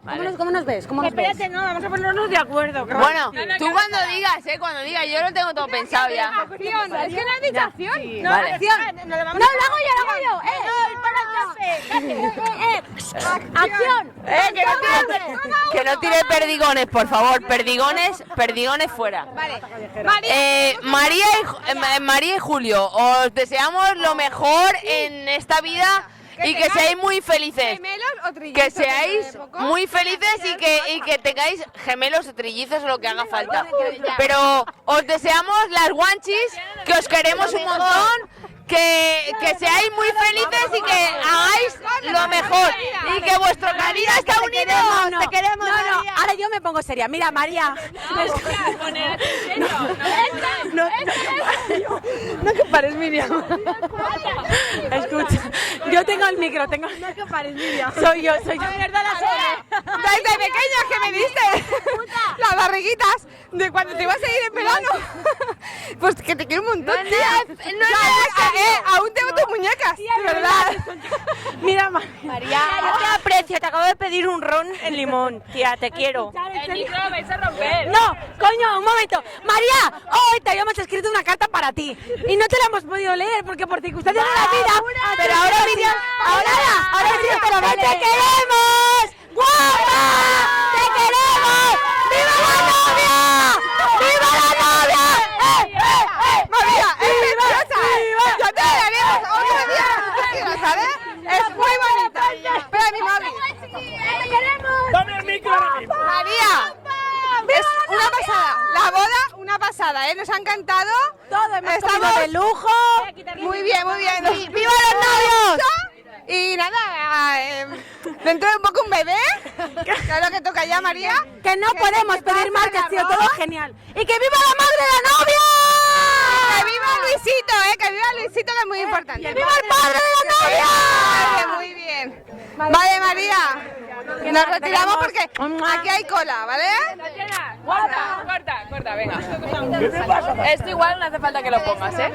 Vale. ¿Cómo nos ves? ¿Cómo nos ves? Espérate, no, vamos a ponernos de acuerdo. Bueno, tú cuando digas, cuando digas, yo lo tengo todo pensado ya. Acción, es que no has dicho acción. No, Vale. acción. No, lo hago yo, ¡Acción! Que no tire perdigones, por favor. Perdigones fuera. Vale. María y Julio, os deseamos lo mejor en esta vida y que seáis muy felices. ¿Gemelos o trillizos? Que seáis muy felices y que tengáis gemelos o trillizos o lo que haga falta. Pero os deseamos las guanchis, que os queremos un montón, que seáis muy felices y que hagáis lo mejor y que vuestro cariño está unido. Te queremos, María. Ahora yo me pongo seria. Mira, María. No que pares, Miriam. Escucha, yo tengo el micro, tengo... No que pares, Miriam. Soy yo. Desde pequeña que me diste las barriguitas de cuando te ibas a ir en verano. Pues que te quiero un montón, tía. Aún tengo tus muñecas, de verdad. Mira, María, yo te aprecio, te acabo de pedir un ron en limón. Tía, te quiero. El micro lo vais a romper. No, coño, un momento. María, hoy te habíamos escrito una carta para ti y no te la hemos podido leer porque por circunstancias de la vida. Pero ahora Miriam, ahora sí te lo ¡te queremos! ¡Guapa! ¡Te queremos! ¡Viva la novia! ¡Viva la novia! María, es preciosa. Ya te la daremos otro día, ¿sabes? Es muy bonita. Espera mi móvil. ¡Te queremos! ¡Dame el micro! María, es una pasada. La boda, una pasada, ¿eh? Nos ha encantado. Todo hemos comido de lujo. Muy bien, muy bien. ¡Viva los novios! Y nada, dentro de un poco un bebé, que es lo que toca ya, María. Que no podemos pedir más, que ha sido todo genial. ¡Y que viva la madre de la novia! ¡Que viva Luisito, que viva Luisito, que es muy importante! ¡Que viva el padre de la novia! Muy bien. Vale, María, nos retiramos porque aquí hay cola, ¿vale? Corta, venga. Esto igual no hace falta que lo pongas, ¿eh?